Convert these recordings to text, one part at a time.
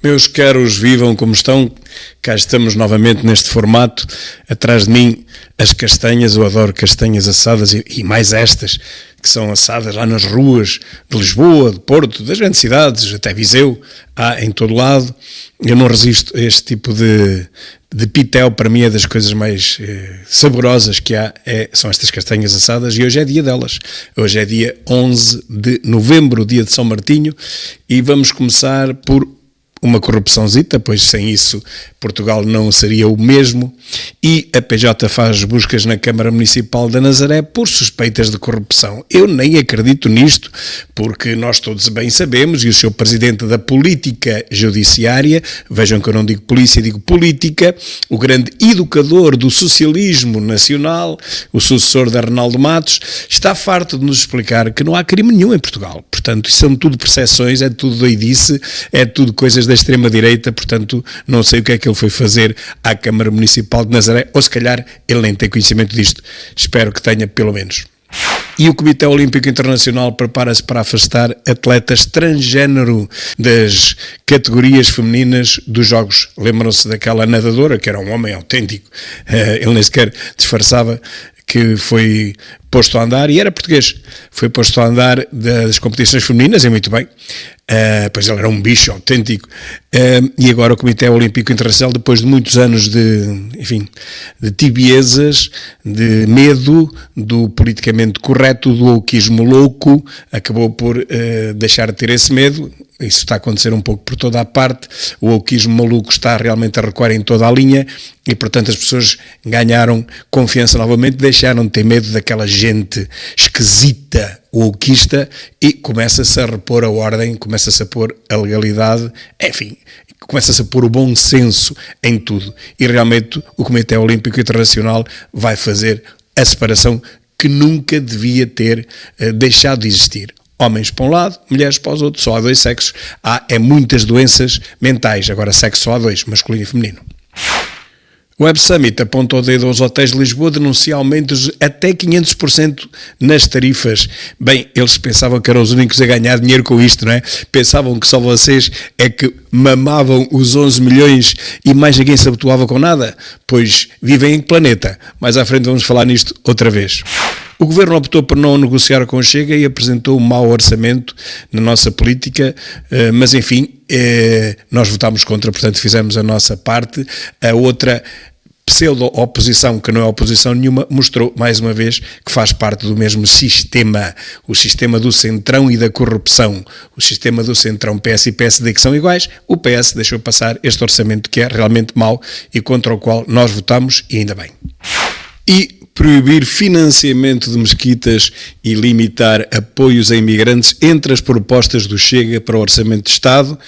Meus caros, vivam como estão, cá estamos novamente neste formato, atrás de mim as castanhas, eu adoro castanhas assadas e mais estas, que são assadas lá nas ruas de Lisboa, de Porto, das grandes cidades, até Viseu, há em todo lado. Eu não resisto a este tipo de pitel, para mim é das coisas mais saborosas que há, são estas castanhas assadas, e hoje é dia delas. Hoje é dia 11 de novembro, dia de São Martinho, e vamos começar por uma corrupçãozita, pois sem isso Portugal não seria o mesmo, e a PJ faz buscas na Câmara Municipal da Nazaré por suspeitas de corrupção. Eu nem acredito nisto, porque nós todos bem sabemos, e o seu presidente da política judiciária, vejam que eu não digo polícia, digo política, o grande educador do socialismo nacional, o sucessor de Arnaldo Matos, está farto de nos explicar que não há crime nenhum em Portugal. Portanto, isso são tudo percepções, é tudo doidice, é tudo coisas da extrema-direita, portanto, não sei o que é que ele foi fazer à Câmara Municipal de Nazaré, ou se calhar ele nem tem conhecimento disto, espero que tenha pelo menos. E o Comitê Olímpico Internacional prepara-se para afastar atletas transgénero das categorias femininas dos Jogos. Lembram-se daquela nadadora, que era um homem autêntico, ele nem sequer disfarçava, que foi posto a andar, e era português, foi posto a andar das competições femininas, e muito bem, pois ele era um bicho autêntico, e agora o Comitê Olímpico Internacional, depois de muitos anos de tibiezas, de medo, do politicamente correto, do wokeismo louco, acabou por deixar de ter esse medo. Isso está a acontecer um pouco por toda a parte, o wokeismo maluco está realmente a recuar em toda a linha, e portanto as pessoas ganharam confiança novamente, deixaram de ter medo daquela gente esquisita, wokeista, e começa-se a repor a ordem, começa-se a pôr a legalidade, enfim, começa-se a pôr o bom senso em tudo, e realmente o Comitê Olímpico Internacional vai fazer a separação que nunca devia ter deixado de existir. Homens para um lado, mulheres para os outros, só há dois sexos, há muitas doenças mentais, agora sexo só há dois, masculino e feminino. O Web Summit apontou o dedo aos hotéis de Lisboa, denuncia aumentos até 500% nas tarifas. Bem, eles pensavam que eram os únicos a ganhar dinheiro com isto, não é? Pensavam que só vocês é que mamavam os 11 milhões e mais ninguém se habituava com nada? Pois vivem em que planeta? Mais à frente vamos falar nisto outra vez. O Governo optou por não negociar com o Chega e apresentou um mau orçamento na nossa política, mas enfim, nós votámos contra, portanto fizemos a nossa parte. A outra pseudo-oposição, que não é oposição nenhuma, mostrou mais uma vez que faz parte do mesmo sistema, o sistema do centrão e da corrupção, o sistema do centrão PS e PSD que são iguais. O PS deixou passar este orçamento que é realmente mau e contra o qual nós votamos, e ainda bem. E proibir financiamento de mesquitas e limitar apoios a imigrantes entre as propostas do Chega para o Orçamento de Estado.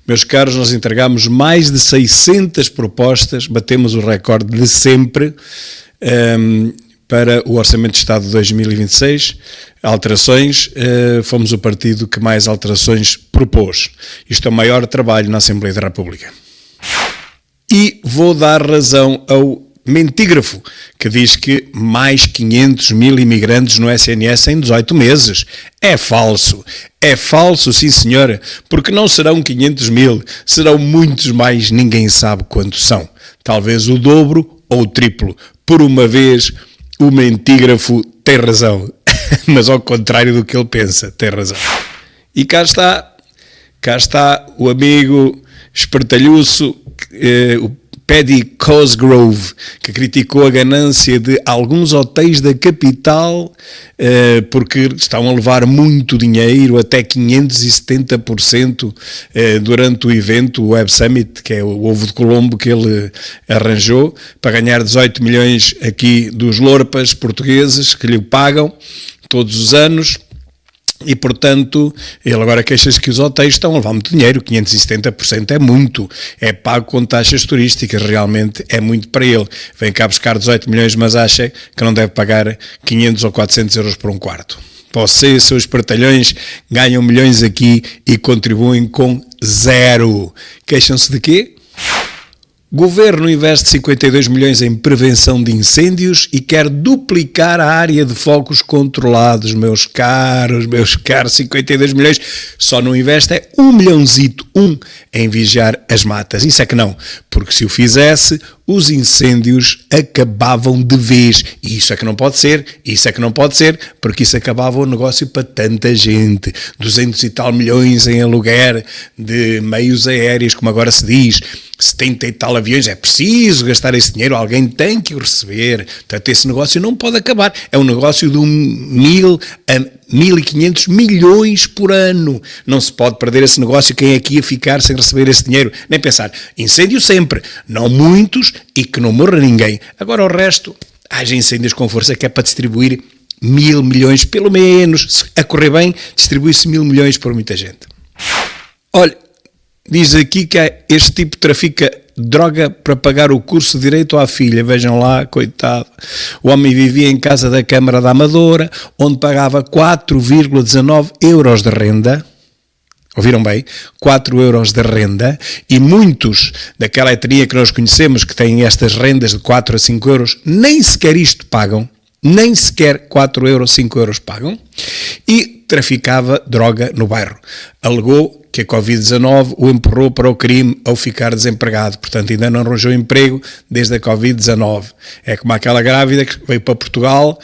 Meus caros, nós entregamos mais de 600 propostas, batemos o recorde de sempre para o Orçamento de Estado de 2026. Alterações, fomos o partido que mais alterações propôs. Isto é o maior trabalho na Assembleia da República. E vou dar razão ao mentígrafo, que diz que mais 500 mil imigrantes no SNS em 18 meses. É falso, sim senhora, porque não serão 500 mil, serão muitos mais, ninguém sabe quantos são. Talvez o dobro ou o triplo. Por uma vez, o mentígrafo tem razão, mas ao contrário do que ele pensa, tem razão. E cá está o amigo espertalhuço, o Paddy Cosgrove, que criticou a ganância de alguns hotéis da capital porque estão a levar muito dinheiro, até 570% durante o evento, o Web Summit, que é o ovo de Colombo que ele arranjou, para ganhar 18 milhões aqui dos lorpas portugueses que lhe pagam todos os anos. E, portanto, ele agora queixa-se que os hotéis estão a levar muito dinheiro, 570% é muito, é pago com taxas turísticas, realmente é muito para ele. Vem cá buscar 18 milhões, mas acha que não deve pagar 500 ou 400 euros por um quarto. Vocês, seus espertalhões, ganham milhões aqui e contribuem com zero. Queixam-se de quê? Governo investe 52 milhões em prevenção de incêndios e quer duplicar a área de focos controlados, meus caros, 52 milhões, só não investe é 1 milhãozito, em vigiar as matas. Isso é que não, porque se o fizesse, os incêndios acabavam de vez. E isso é que não pode ser, porque isso acabava o negócio para tanta gente. 200 e tal milhões em aluguer de meios aéreos, como agora se diz, 70 e tal aviões, é preciso gastar esse dinheiro, alguém tem que o receber. Portanto, esse negócio não pode acabar. É um negócio de 1.000 a 1.500 milhões por ano. Não se pode perder esse negócio. Quem é que ia ficar sem receber esse dinheiro? Nem pensar. Incêndio sempre, não muitos e que não morra ninguém. Agora o resto, haja incêndios com força que é para distribuir 1.000 milhões, pelo menos. Se a correr bem, distribui-se 1.000 milhões por muita gente. Olha, diz aqui que este tipo trafica droga para pagar o curso de Direito à filha. Vejam lá, coitado. O homem vivia em casa da Câmara da Amadora, onde pagava 4,19 euros de renda. Ouviram bem? 4 euros de renda. E muitos daquela etnia que nós conhecemos, que têm estas rendas de 4 a 5 euros, nem sequer isto pagam. Nem sequer 4 euros, 5 euros pagam. E traficava droga no bairro. Alegou que a Covid-19 o empurrou para o crime ao ficar desempregado. Portanto, ainda não arranjou emprego desde a Covid-19. É como aquela grávida que veio para Portugal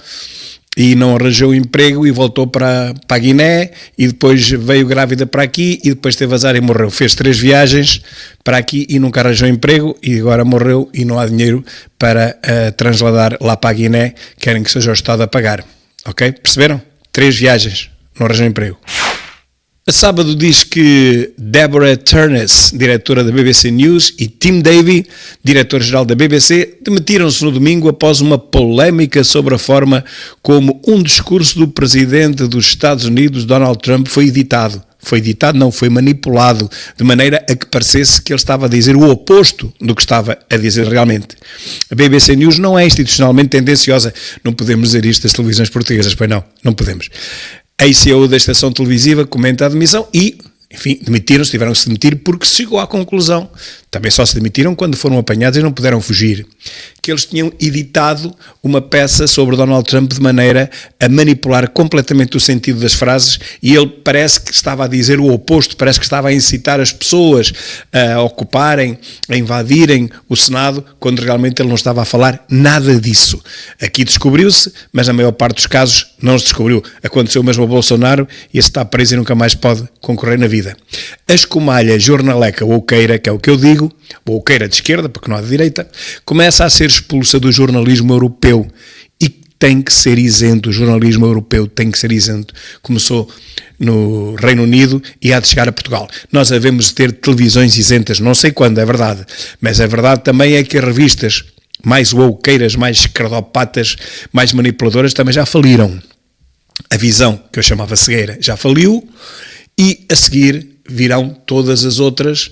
e não arranjou emprego e voltou para a Guiné e depois veio grávida para aqui e depois teve azar e morreu. Fez 3 viagens para aqui e nunca arranjou emprego e agora morreu e não há dinheiro para transladar lá para a Guiné. Querem que seja o Estado a pagar. Ok? Perceberam? 3 viagens, não arranjou emprego. A sábado diz que Deborah Turness, diretora da BBC News, e Tim Davie, diretor-geral da BBC, demitiram-se no domingo após uma polémica sobre a forma como um discurso do presidente dos Estados Unidos, Donald Trump, foi editado. Foi manipulado, de maneira a que parecesse que ele estava a dizer o oposto do que estava a dizer realmente. A BBC News não é institucionalmente tendenciosa. Não podemos dizer isto das televisões portuguesas, pois não podemos. A CEO da estação televisiva comenta a demissão e, enfim, demitiram-se, tiveram que se demitir porque se chegou à conclusão, também só se demitiram quando foram apanhados e não puderam fugir, que eles tinham editado uma peça sobre Donald Trump de maneira a manipular completamente o sentido das frases e ele parece que estava a dizer o oposto, parece que estava a incitar as pessoas a ocuparem, a invadirem o Senado, quando realmente ele não estava a falar nada disso. Aqui descobriu-se, mas na maior parte dos casos não se descobriu. Aconteceu mesmo a Bolsonaro e esse está preso e nunca mais pode concorrer na vida. A escumalha jornaleca Oqueira, que é o que eu digo, ou Oqueira de esquerda, porque não há de direita, começa a ser expulsa do jornalismo europeu e tem que ser isento. O jornalismo europeu tem que ser isento. Começou no Reino Unido e há de chegar a Portugal. Nós devemos ter televisões isentas, não sei quando, é verdade, mas a verdade também é que as revistas mais woqueiras, mais esquerdopatas, mais manipuladoras também já faliram. A Visão, que eu chamava cegueira, já faliu e a seguir virão todas as outras,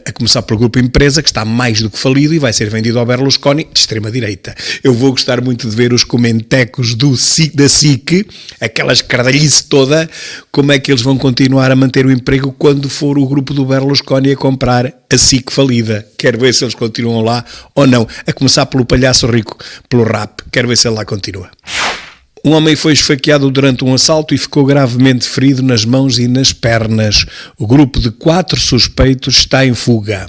a começar pelo Grupo Empresa, que está mais do que falido e vai ser vendido ao Berlusconi de extrema-direita. Eu vou gostar muito de ver os comentecos da SIC, aquela escardalhice toda, como é que eles vão continuar a manter o emprego quando for o grupo do Berlusconi a comprar a SIC falida. Quero ver se eles continuam lá ou não. A começar pelo palhaço rico, pelo rap. Quero ver se ele lá continua. Um homem foi esfaqueado durante um assalto e ficou gravemente ferido nas mãos e nas pernas. O grupo de 4 suspeitos está em fuga.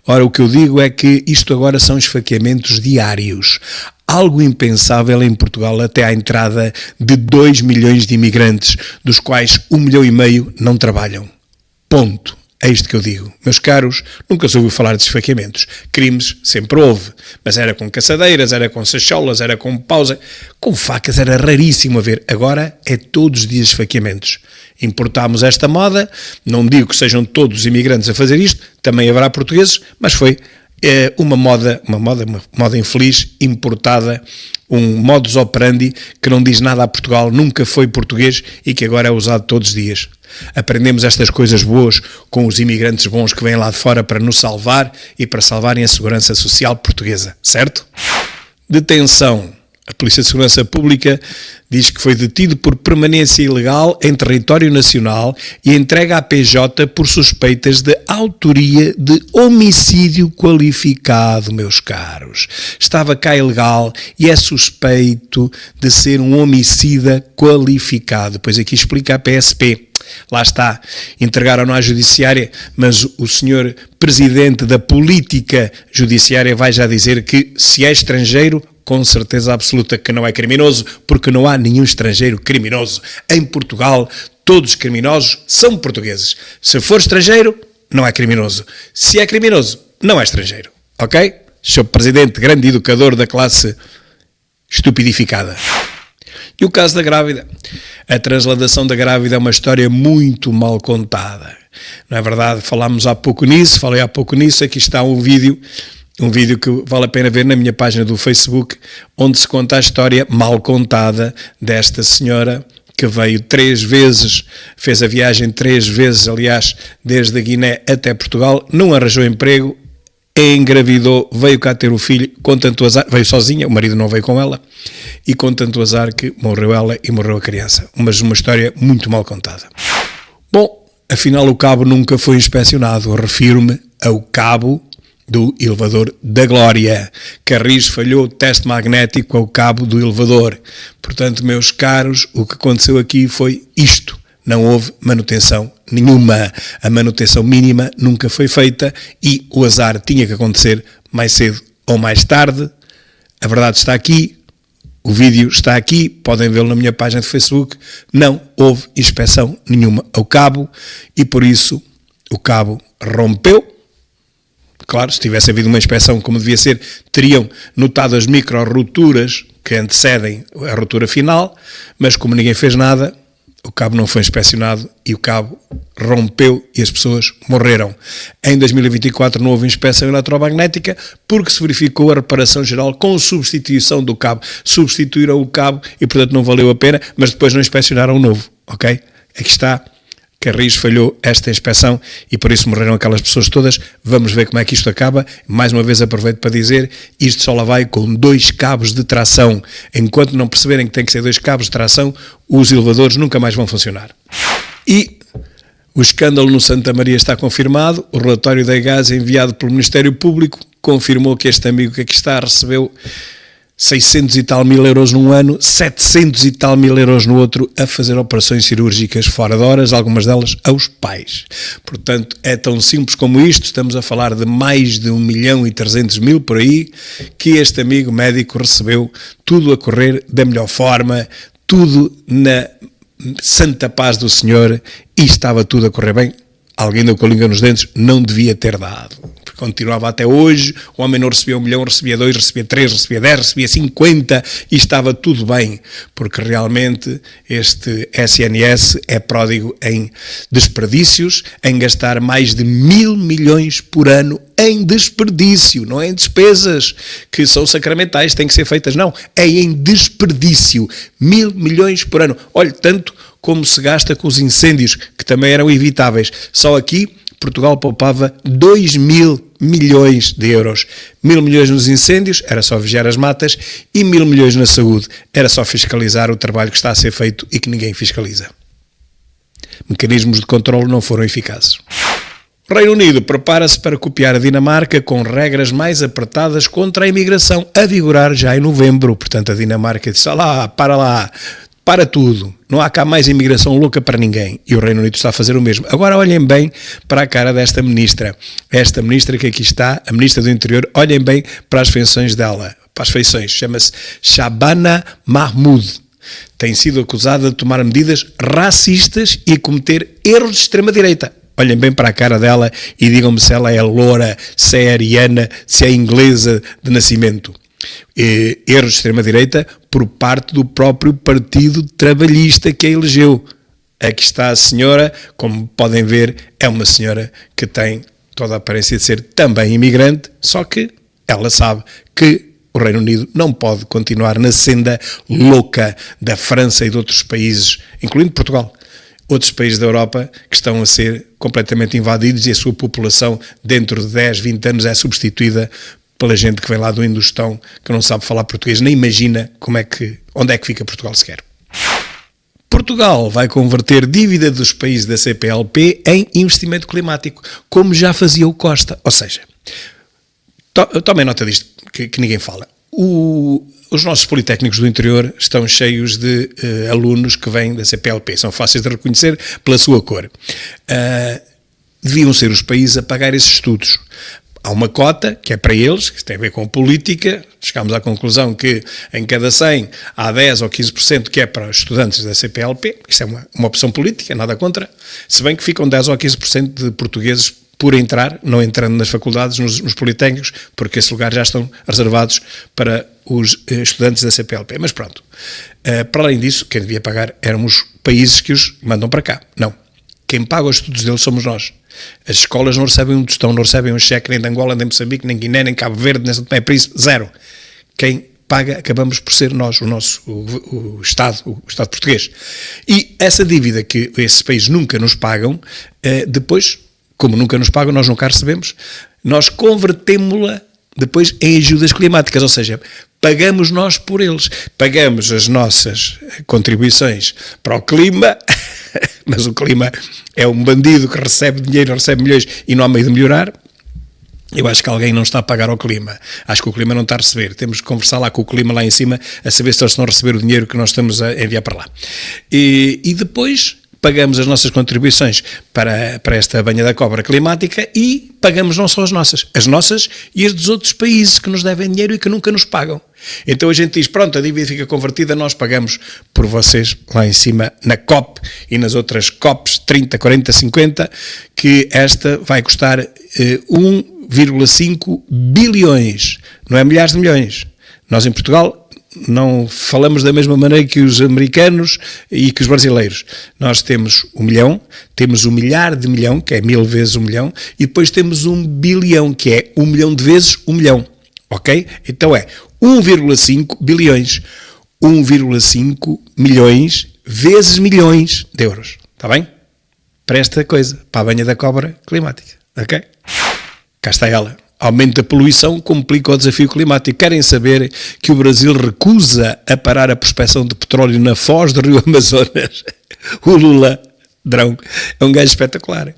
Ora, o que eu digo é que isto agora são esfaqueamentos diários. Algo impensável em Portugal até à entrada de 2 milhões de imigrantes, dos quais 1,5 milhão não trabalham. Ponto. É isto que eu digo. Meus caros, nunca se ouviu falar de esfaqueamentos. Crimes sempre houve, mas era com caçadeiras, era com sacholas, era com pausa. Com facas era raríssimo a ver. Agora é todos os dias esfaqueamentos. Importámos esta moda, não digo que sejam todos os imigrantes a fazer isto, também haverá portugueses, mas foi uma moda infeliz, importada, um modus operandi que não diz nada a Portugal, nunca foi português e que agora é usado todos os dias. Aprendemos estas coisas boas com os imigrantes bons que vêm lá de fora para nos salvar e para salvarem a segurança social portuguesa, certo? Detenção. A Polícia de Segurança Pública diz que foi detido por permanência ilegal em território nacional e entregue à PJ por suspeitas de autoria de homicídio qualificado, meus caros. Estava cá ilegal e é suspeito de ser um homicida qualificado. Pois aqui explica a PSP. Lá está, entregaram-no à judiciária, mas o senhor presidente da política judiciária vai já dizer que se é estrangeiro, com certeza absoluta que não é criminoso, porque não há nenhum estrangeiro criminoso. Em Portugal, todos os criminosos são portugueses. Se for estrangeiro, não é criminoso. Se é criminoso, não é estrangeiro. Ok? Sr. Presidente, grande educador da classe estupidificada. E o caso da grávida? A transladação da grávida é uma história muito mal contada. Não é verdade? Falei há pouco nisso, aqui está um vídeo que vale a pena ver na minha página do Facebook, onde se conta a história mal contada desta senhora que veio 3 vezes, fez a viagem 3 vezes, aliás, desde a Guiné até Portugal, não arranjou emprego, engravidou, veio cá ter o filho, com tanto azar, veio sozinha, o marido não veio com ela, e com tanto azar que morreu ela e morreu a criança. Mas uma história muito mal contada. Bom, afinal o cabo nunca foi inspecionado, refiro-me ao cabo do elevador da Glória. Carris falhou o teste magnético ao cabo do elevador. Portanto, meus caros, o que aconteceu aqui foi isto. Não houve manutenção nenhuma. A manutenção mínima nunca foi feita e o azar tinha que acontecer mais cedo ou mais tarde. A verdade está aqui, o vídeo está aqui, podem vê-lo na minha página de Facebook. Não houve inspeção nenhuma ao cabo e por isso o cabo rompeu. Claro, se tivesse havido uma inspeção como devia ser, teriam notado as micro-rupturas que antecedem a ruptura final, mas como ninguém fez nada, o cabo não foi inspecionado e o cabo rompeu e as pessoas morreram. Em 2024 não houve inspeção eletromagnética porque se verificou a reparação geral com substituição do cabo. Substituíram o cabo e, portanto, não valeu a pena, mas depois não inspecionaram o novo, ok? Aqui está. Carris falhou esta inspeção e por isso morreram aquelas pessoas todas. Vamos ver como é que isto acaba. Mais uma vez aproveito para dizer, isto só lá vai com 2 cabos de tração. Enquanto não perceberem que tem que ser 2 cabos de tração, os elevadores nunca mais vão funcionar. E o escândalo no Santa Maria está confirmado. O relatório da EGAS enviado pelo Ministério Público confirmou que este amigo que aqui está recebeu 600 e tal mil euros num ano, 700 e tal mil euros no outro, a fazer operações cirúrgicas fora de horas, algumas delas aos pais. Portanto, é tão simples como isto, estamos a falar de mais de 1.300.000 por aí, que este amigo médico recebeu, tudo a correr da melhor forma, tudo na santa paz do Senhor, e estava tudo a correr bem. Alguém deu com a língua nos dentes, não devia ter dado. Continuava até hoje, o homem não recebia 1 milhão, recebia 2, recebia 3, recebia 10, recebia 50 e estava tudo bem, porque realmente este SNS é pródigo em desperdícios, em gastar mais de 1.000 milhões por ano em desperdício, não é em despesas que são sacramentais, têm que ser feitas, não, é em desperdício, 1.000 milhões por ano. Olha, tanto como se gasta com os incêndios, que também eram evitáveis. Só aqui Portugal poupava 2.000 milhões de euros. 1.000 milhões nos incêndios, era só vigiar as matas, e 1.000 milhões na saúde, era só fiscalizar o trabalho que está a ser feito e que ninguém fiscaliza. Mecanismos de controle não foram eficazes. O Reino Unido prepara-se para copiar a Dinamarca com regras mais apertadas contra a imigração, a vigorar já em novembro. Portanto, a Dinamarca disse, para tudo, não há cá mais imigração louca para ninguém, e o Reino Unido está a fazer o mesmo. Agora olhem bem para a cara desta ministra, esta ministra que aqui está, a ministra do Interior, olhem bem para as feições dela, chama-se Shabana Mahmood, tem sido acusada de tomar medidas racistas e cometer erros de extrema-direita. Olhem bem para a cara dela e digam-me se ela é loura, se é ariana, se é inglesa de nascimento. Erros de extrema-direita por parte do próprio Partido Trabalhista que a elegeu. Aqui está a senhora, como podem ver, é uma senhora que tem toda a aparência de ser também imigrante, só que ela sabe que o Reino Unido não pode continuar na senda louca da França e de outros países, incluindo Portugal. Outros países da Europa que estão a ser completamente invadidos e a sua população dentro de 10, 20 anos é substituída pela gente que vem lá do Indostão, que não sabe falar português, nem imagina onde é que fica Portugal sequer. Portugal vai converter dívida dos países da CPLP em investimento climático, como já fazia o Costa. Ou seja, tomem nota disto, que ninguém fala. Os nossos politécnicos do interior estão cheios de alunos que vêm da CPLP, são fáceis de reconhecer pela sua cor. Deviam ser os países a pagar esses estudos. Há uma cota que é para eles, que tem a ver com política. Chegámos à conclusão que em cada 100 há 10 ou 15% que é para os estudantes da CPLP. Isto é uma opção política, nada contra. Se bem que ficam 10 ou 15% de portugueses por entrar, não entrando nas faculdades, nos politécnicos, porque esses lugares já estão reservados para os estudantes da CPLP. Mas pronto, para além disso, quem devia pagar eram os países que os mandam para cá. Não. Quem paga os estudos deles somos nós. As escolas não recebem um tostão, não recebem um cheque, nem de Angola, nem de Moçambique, nem Guiné, nem Cabo Verde, nem São Tomé e Príncipe, zero. Quem paga acabamos por ser nós, o Estado português. E essa dívida que esses países nunca nos pagam, depois, como nunca nos pagam, nós nunca a recebemos, nós convertemos-la depois em ajudas climáticas, ou seja, pagamos nós por eles, pagamos as nossas contribuições para o clima, mas o clima é um bandido que recebe dinheiro, recebe milhões e não há meio de melhorar. Eu acho que alguém não está a pagar ao clima, acho que o clima não está a receber, temos que conversar lá com o clima lá em cima, a saber se eles estão a receber o dinheiro que nós estamos a enviar para lá. E depois pagamos as nossas contribuições para esta banha da cobra climática e pagamos não só as nossas e as dos outros países que nos devem dinheiro e que nunca nos pagam. Então a gente diz, pronto, a dívida fica convertida, nós pagamos por vocês lá em cima na COP e nas outras COPs 30, 40, 50, que esta vai custar 1,5 bilhões, não é milhares de milhões. Nós em Portugal não falamos da mesma maneira que os americanos e que os brasileiros. Nós temos 1 milhão, temos 1 milhar de milhão, que é 1000 vezes 1 milhão, e depois temos 1 bilhão, que é 1 milhão de vezes 1 milhão. Ok? Então é 1,5 bilhões, 1,5 milhões vezes milhões de euros. Está bem? Para esta coisa, para a banha da cobra climática. Ok? Cá está ela. Aumento da poluição complica o desafio climático. Querem saber que o Brasil recusa a parar a prospecção de petróleo na foz do rio Amazonas? O Lula Drão é um gajo espetacular.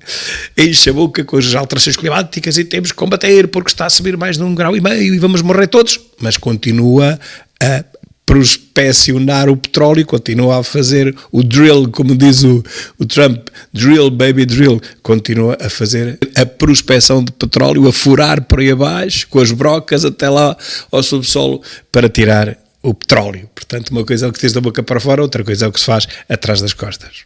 Enche a boca com as alterações climáticas e temos que combater porque está a subir mais de 1,5 grau e vamos morrer todos. Mas continua a prospecionar o petróleo, continua a fazer o drill, como diz o Trump, drill baby drill, continua a fazer a prospecção de petróleo, a furar por aí abaixo, com as brocas até lá ao subsolo, para tirar o petróleo. Portanto, uma coisa é o que se diz da boca para fora, outra coisa é o que se faz atrás das costas.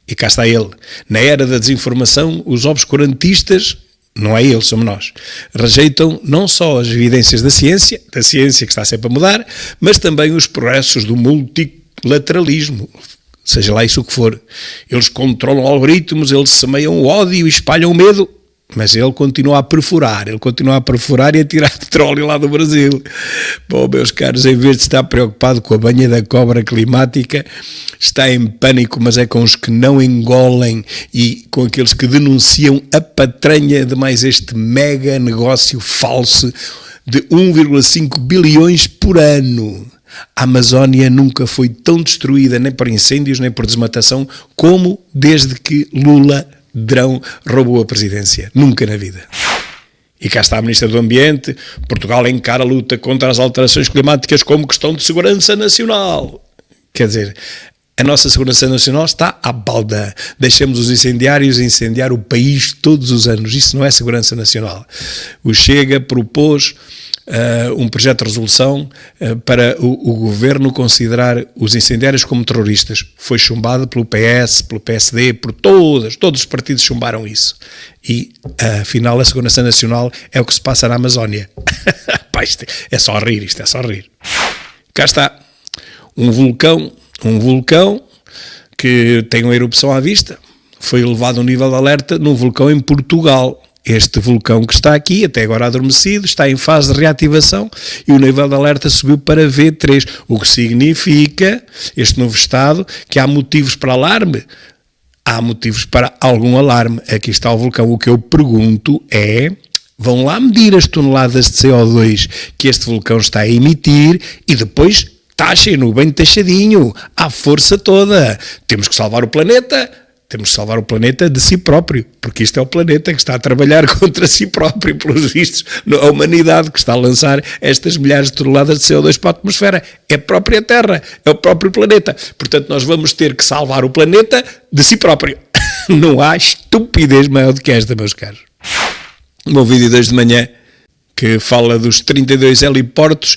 E cá está ele. Na era da desinformação, os obscurantistas, não é ele, somos nós, rejeitam não só as evidências da ciência que está sempre a mudar, mas também os progressos do multilateralismo, seja lá isso o que for. Eles controlam algoritmos, eles semeiam o ódio e espalham o medo, mas ele continua a perfurar e a tirar petróleo lá do Brasil. Bom, meus caros, em vez de estar preocupado com a banha da cobra climática, está em pânico, mas é com os que não engolem e com aqueles que denunciam a patranha de mais este mega negócio falso de 1,5 bilhões por ano. A Amazónia nunca foi tão destruída, nem por incêndios, nem por desmatação, como desde que Lula Drão roubou a presidência. Nunca na vida. E cá está a Ministra do Ambiente. Portugal encara a luta contra as alterações climáticas como questão de segurança nacional. Quer dizer, a nossa segurança nacional está à balda. Deixamos os incendiários incendiar o país todos os anos. Isso não é segurança nacional. O Chega propôs um projeto de resolução para o governo considerar os incendiários como terroristas. Foi chumbado pelo PS, pelo PSD, por todos os partidos chumbaram isso. E, afinal, a segurança nacional é o que se passa na Amazónia. Pá, isto é só rir. Cá está, um vulcão que tem uma erupção à vista, foi elevado um nível de alerta num vulcão em Portugal. Este vulcão que está aqui, até agora adormecido, está em fase de reativação e o nível de alerta subiu para V3, o que significa, este novo estado, que há motivos para alarme. Há motivos para algum alarme. Aqui está o vulcão. O que eu pergunto é, vão lá medir as toneladas de CO2 que este vulcão está a emitir e depois taxem-no bem taxadinho, à força toda. Temos que salvar o planeta de si próprio, porque isto é o planeta que está a trabalhar contra si próprio, pelos vistos, a humanidade que está a lançar estas milhares de toneladas de CO2 para a atmosfera. É a própria Terra, é o próprio planeta. Portanto, nós vamos ter que salvar o planeta de si próprio. Não há estupidez maior do que esta, meus caros. O meu vídeo de hoje de manhã, que fala dos 32 heliportos,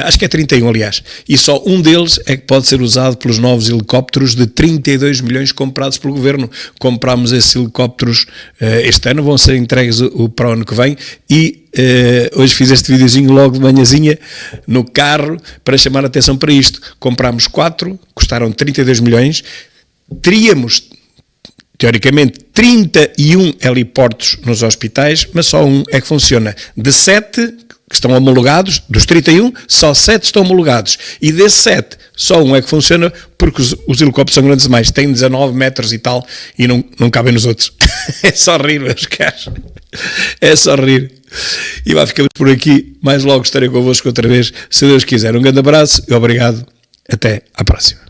acho que é 31, aliás, e só um deles é que pode ser usado pelos novos helicópteros de 32 milhões comprados pelo governo. Comprámos esses helicópteros este ano, vão ser entregues para o ano que vem, e hoje fiz este videozinho logo de manhãzinha no carro para chamar a atenção para isto. Comprámos 4, custaram 32 milhões, teríamos teoricamente 31 heliportos nos hospitais, mas só um é que funciona. De 7 que estão homologados, dos 31, só 7 estão homologados. E desses 7, só um é que funciona porque os helicópteros são grandes demais. Têm 19 metros e tal e não cabem nos outros. É só rir, meus caros. É só rir. E vai ficando por aqui. Mais logo estarei convosco outra vez, se Deus quiser. Um grande abraço e obrigado. Até à próxima.